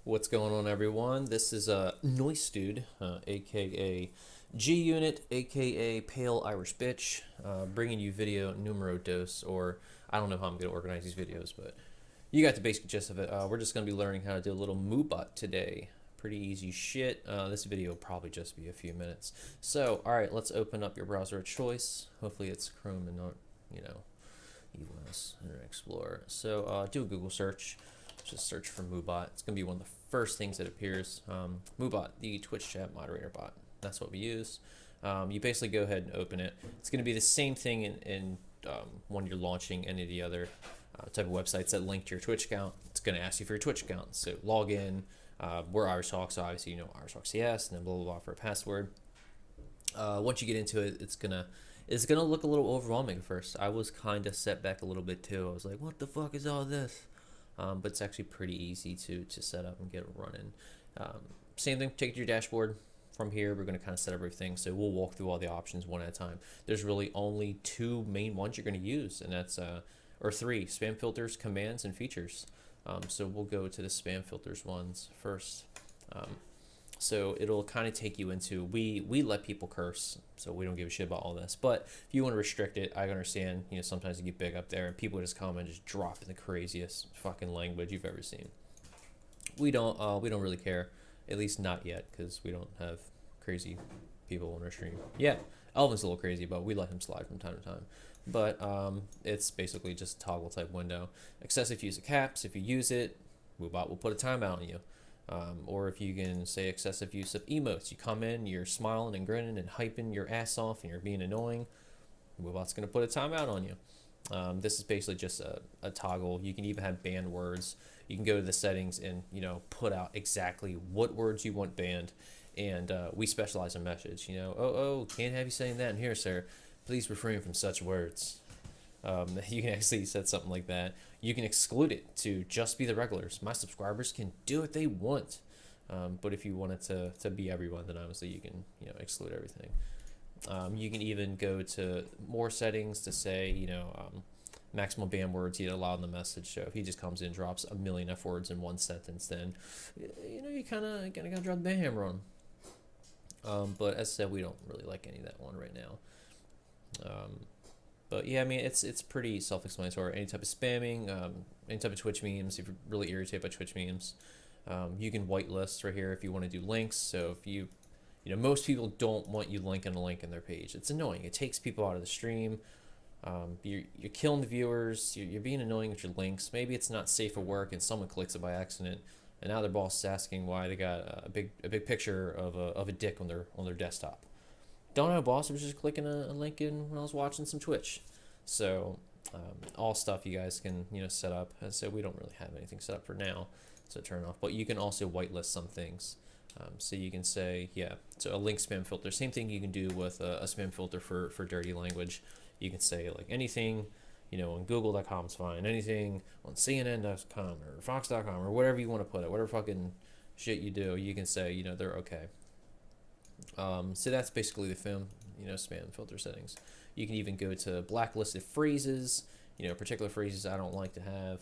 What's going on, everyone? This is Noise Dude, aka G Unit, aka Pale Irish Bitch, bringing you video numero dos, or I don't know how I'm going to organize these videos, but you got the basic gist of it. We're just going to be learning how to do a little Moobot today. Pretty easy shit. This video will probably just be a few minutes. So, alright, let's open up your browser of choice. Hopefully it's Chrome and not, EOS Internet Explorer. So, do a Google search. Just search for Moobot. It's going to be one of the first things that appears. Moobot, the Twitch chat moderator bot. That's what we use. You basically go ahead and open it. It's going to be the same thing in when you're launching any of the other type of websites that link to your Twitch account. It's going to ask you for your Twitch account. So log in. We're Irish Hawk, so obviously you know Irish Hawk CS, and then blah blah blah for a password. Once you get into it, it's gonna look a little overwhelming at first. I was kind of set back a little bit too. I was like, what the fuck is all this? But it's actually pretty easy to set up and get it running. Same thing, take it to your dashboard. From here, we're going to kind of set up everything. So we'll walk through all the options one at a time. There's really only two main ones you're going to use, and that's, or three, spam filters, commands, and features. So we'll go to the spam filters ones first. So it'll kind of take you into, we let people curse, so we don't give a shit about all this. But if you want to restrict it, I understand, sometimes you get big up there and people just come and just drop in the craziest fucking language you've ever seen. We don't really care, at least not yet, because we don't have crazy people on our stream. Yeah, Elvin's a little crazy, but we let him slide from time to time. But it's basically just a toggle type window. Excessive use of caps, if you use it, Moobot will put a timeout on you. Or if you can say excessive use of emotes, you come in, you're smiling and grinning and hyping your ass off and you're being annoying, Moobot's going to put a timeout on you. This is basically just a toggle. You can even have banned words. You can go to the settings and, put out exactly what words you want banned. And we specialize in message, can't have you saying that in here, sir. Please refrain from such words. You can actually set something like that. You can exclude it to just be the regulars. My subscribers can do what they want. But if you want it to be everyone, then obviously you can exclude everything. You can even go to more settings to say maximum ban words he'd allow in the message. So if he just comes in and drops a million F words in one sentence, then you kind of gotta drop the ban hammer on him. But as I said, we don't really like any of that one right now. But yeah, I mean, it's pretty self-explanatory. Any type of spamming, any type of Twitch memes, if you're really irritated by Twitch memes, you can whitelist right here if you want to do links. So if you most people don't want you linking a link in their page. It's annoying. It takes people out of the stream. You're killing the viewers. You're being annoying with your links. Maybe it's not safe for work and someone clicks it by accident, and now their boss is asking why they got a big picture of a dick on their desktop. Don't know, boss. I was just clicking a link in when I was watching some Twitch. So all stuff you guys can set up. As I said, we don't really have anything set up for now, so turn off. But you can also whitelist some things. So you can say, so a link spam filter. Same thing you can do with a spam filter for dirty language. You can say like anything, on Google.com is fine. Anything on CNN.com or Fox.com or whatever you want to put it, whatever fucking shit you do, you can say they're okay. So that's basically the spam filter settings. You can even go to blacklisted phrases, particular phrases I don't like to have.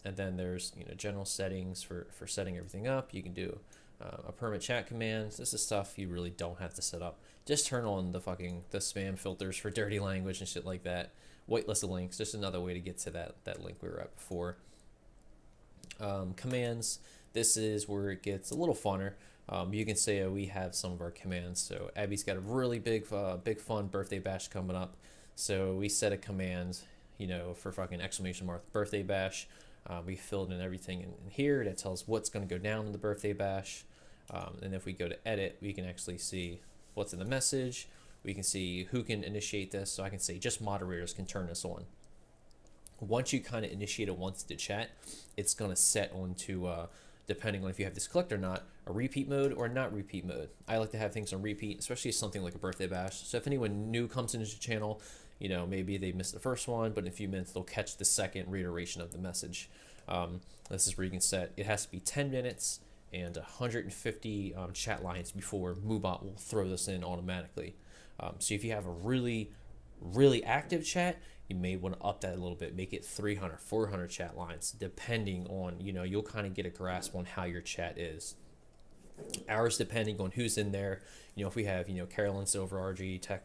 And then there's general settings for setting everything up. You can do a permit chat commands. This is stuff you really don't have to set up. Just turn on the spam filters for dirty language and shit like that. Whitelist links, just another way to get to that link we were at before. Commands, this is where it gets a little funner. You can say we have some of our commands. So Abby's got a really big fun birthday bash coming up. So we set a command, for fucking exclamation mark birthday bash. We filled in everything in here that tells what's going to go down in the birthday bash. And if we go to edit, we can actually see what's in the message. We can see who can initiate this. So I can say just moderators can turn this on. Once you kind of initiate it once to chat, it's going to set onto, depending on if you have this clicked or not, a repeat mode or not repeat mode. I like to have things on repeat, especially something like a birthday bash. So if anyone new comes into the channel, maybe they missed the first one, but in a few minutes they'll catch the second reiteration of the message. This is where you can set, it has to be 10 minutes and 150 chat lines before Moobot will throw this in automatically. So if you have a really active chat, you may want to up that a little bit, make it 300, 400 chat lines, depending on, you'll kind of get a grasp on how your chat is. Ours, depending on who's in there, if we have, Carolyn Silver, RG, Tech,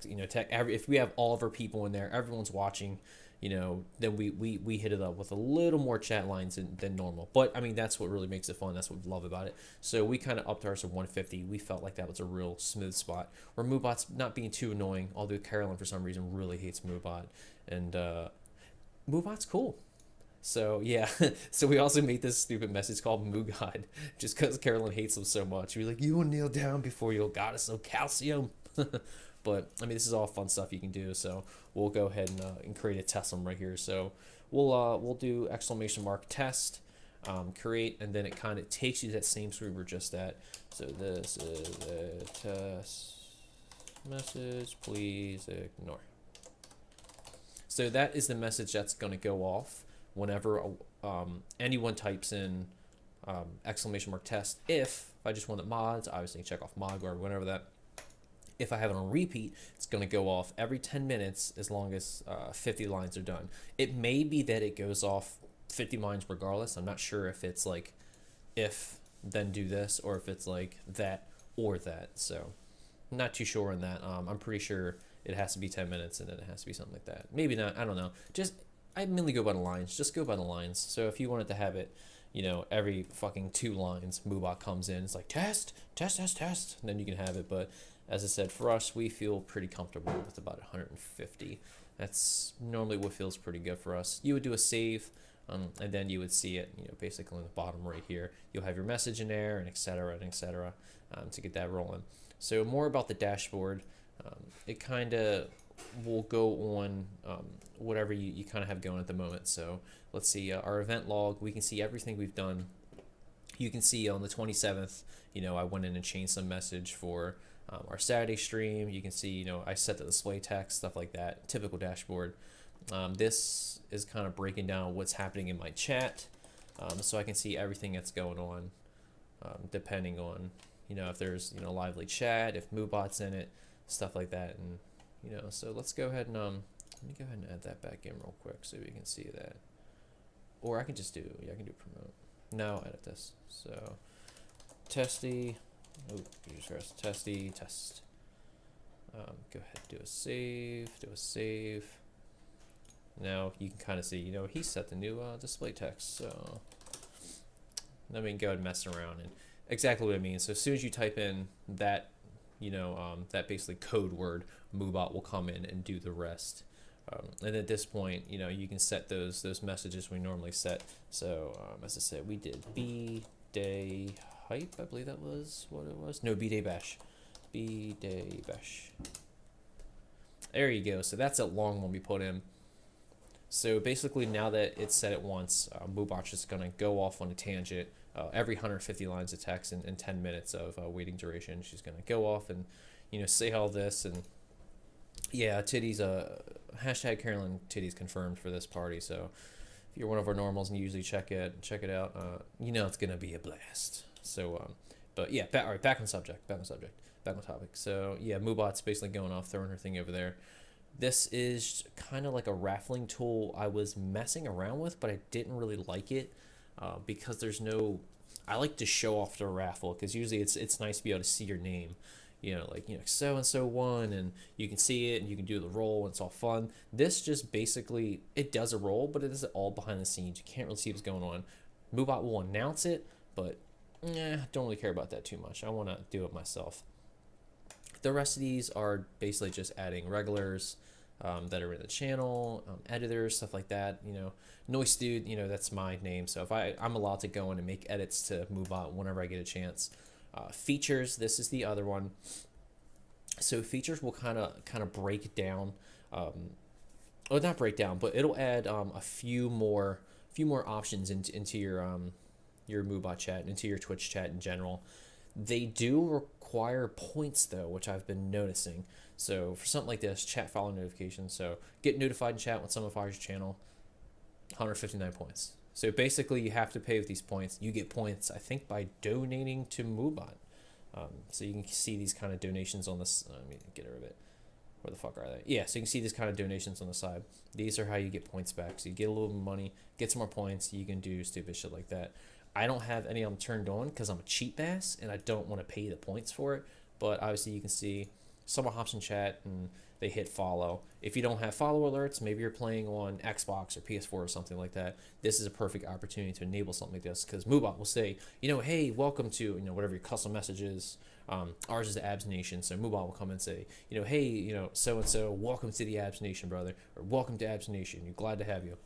if we have all of our people in there, everyone's watching, then we hit it up with a little more chat lines than normal. But I mean, that's what really makes it fun. That's what we love about it. So we kind of upped ours to 150. We felt like that was a real smooth spot where Moobot's not being too annoying, although Carolyn for some reason really hates Moobot, and Moobot's cool. So yeah, so we also made this stupid message called Moo God, just because Carolyn hates him so much. We're like, you will kneel down before your goddess of calcium. But I mean, this is all fun stuff you can do. So we'll go ahead and create a test one right here. So we'll do exclamation mark test, create, and then it kind of takes you to that same screen we're just at. So this is a test message. Please ignore. So that is the message that's going to go off whenever anyone types in exclamation mark test. If I just wanted mods, obviously check off mod or whatever that. If I have it on repeat, it's going to go off every 10 minutes as long as 50 lines are done. It may be that it goes off 50 lines regardless. I'm not sure if it's like if then do this or if it's like that or that. So I'm not too sure on that. I'm pretty sure it has to be 10 minutes and then it has to be something like that. Maybe not. I don't know. I mainly go by the lines. Just go by the lines. So if you wanted to have it, every fucking 2 lines, Moobot comes in. It's like test, test, test, test. And then you can have it. But as I said, for us, we feel pretty comfortable with about 150. That's normally what feels pretty good for us. You would do a save, and then you would see it, basically in the bottom right here. You'll have your message in there, and et cetera, to get that rolling. So more about the dashboard. It kind of will go on whatever you kind of have going at the moment. So let's see, our event log, we can see everything we've done. You can see on the 27th, I went in and changed some message for our Saturday stream. You can see, I set the display text, stuff like that, typical dashboard. This is kind of breaking down what's happening in my chat. So I can see everything that's going on, depending on, if there's, lively chat, if Moobot's in it, stuff like that. And, so let's go ahead and, let me go ahead and add that back in real quick so we can see that. Or I can just do, I can do promote. Now edit this. So testy, oh, Jesus Christ, testy, test. Go ahead, do a save. Now you can kind of see, he set the new display text. So let me go ahead and mess around and exactly what it means. So as soon as you type in that, that basically code word, Moobot will come in and do the rest. And at this point, you can set those messages we normally set. So as I said, we did B-Day Hype, I believe that was what it was. No, B-Day Bash. B-Day Bash. There you go. So that's a long one we put in. So basically now that it's set it once, Moobot's just going to go off on a tangent. Every 150 lines of text in 10 minutes of waiting duration, she's going to go off and, say all this. And yeah, titties, hashtag Carolyn titties confirmed for this party. So if you're one of our normals and you usually check it out, it's going to be a blast. So, but yeah, all right, back on topic. So yeah, Moobot's basically going off, throwing her thing over there. This is kind of like a raffling tool I was messing around with, but I didn't really like it because there's no, I like to show off the raffle because usually it's nice to be able to see your name, so-and-so won, and you can see it and you can do the roll and it's all fun. This just basically, it does a roll, but it is all behind the scenes. You can't really see what's going on. Moobot will announce it, but don't really care about that too much. I want to do it myself. The rest of these are basically just adding regulars that are in the channel, editors, stuff like that. Noise Dude, that's my name. So if I'm allowed to go in and make edits to Moobot whenever I get a chance. Features, this is the other one. So features will kind of break down, well, not break down, but it'll add a few more options into your Moobot chat, into your Twitch chat in general. They do require points though, which I've been noticing. So for something like this, chat follow notifications. So get notified in chat when someone fires your channel, 159 points. So basically you have to pay with these points. You get points, I think, by donating to Moobot. So you can see these kind of donations on this. Let me get rid of it. Where the fuck are they? Yeah, so you can see these kind of donations on the side. These are how you get points back. So you get a little money, get some more points, you can do stupid shit like that. I don't have any of them turned on because I'm a cheap ass and I don't want to pay the points for it. But obviously you can see someone hops in chat and they hit follow. If you don't have follow alerts, maybe you're playing on Xbox or PS4 or something like that. This is a perfect opportunity to enable something like this because Moobot will say, hey, welcome to whatever your custom message is. Ours is the AbsNation, so Moobot will come and say, hey, so and so, welcome to the AbsNation, brother, or welcome to AbsNation. You're glad to have you.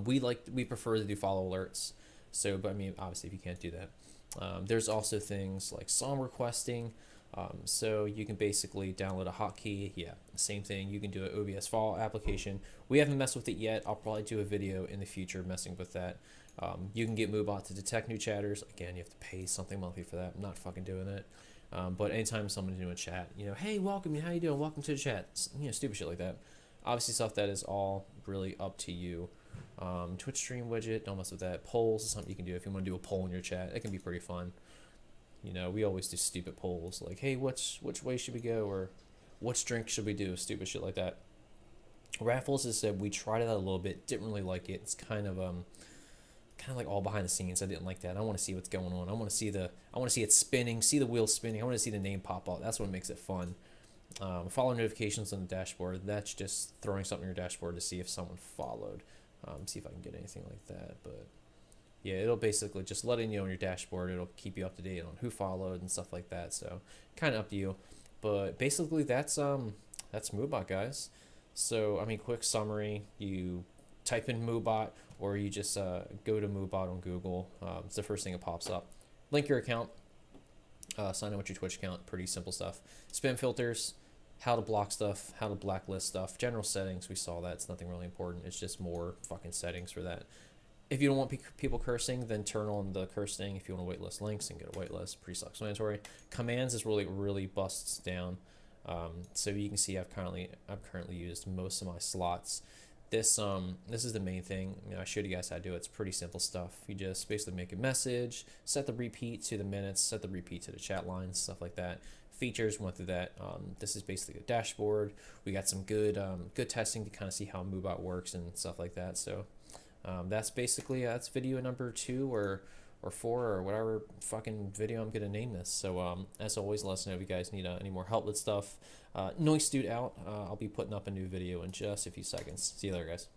We prefer to do follow alerts. So, but I mean, obviously, if you can't do that, there's also things like song requesting. So you can basically download a hotkey. Yeah, same thing. You can do an OBS file application. We haven't messed with it yet. I'll probably do a video in the future messing with that. You can get Moobot to detect new chatters. Again, you have to pay something monthly for that. I'm not fucking doing it. But anytime someone's doing a chat, hey, welcome, how you doing? Welcome to the chat. Stupid shit like that. Obviously, stuff that is all really up to you. Twitch stream widget, don't mess with that. Polls is something you can do if you want to do a poll in your chat. It can be pretty fun. We always do stupid polls like, hey, which way should we go, or which drink should we do? Stupid shit like that. Raffles, as I said, we tried it out a little bit, didn't really like it. It's kind of like all behind the scenes. I didn't like that. I want to see what's going on. I want to see it spinning, see the wheel spinning. I want to see the name pop up. That's what makes it fun. Follow notifications on the dashboard. That's just throwing something on your dashboard to see if someone followed. See if I can get anything like that, but yeah, it'll basically just letting you know on your dashboard. It'll keep you up to date on who followed and stuff like that. So kind of up to you, but basically that's Moobot, guys. So I mean, quick summary: you type in Moobot, or you just go to Moobot on Google. It's the first thing that pops up. Link your account. Sign in with your Twitch account. Pretty simple stuff. Spam filters. How to block stuff, how to blacklist stuff, general settings. We saw that. It's nothing really important. It's just more fucking settings for that. If you don't want people cursing, then turn on the curse thing. If you want to whitelist links, and get a whitelist. Pretty self-explanatory. Commands is really busts down. So you can see I've currently used most of my slots. This is the main thing. I showed you guys how to do it. It's pretty simple stuff. You just basically make a message, set the repeat to the minutes, set the repeat to the chat lines, stuff like that. Features, went through that. This is basically a dashboard. We got some good testing to kind of see how Moobot works and stuff like that. So that's basically that's video number 2 or 4 or whatever fucking video I'm gonna name this. So as always, let us know if you guys need any more help with stuff. Noise Dude out. I'll be putting up a new video in just a few seconds. See you later, guys.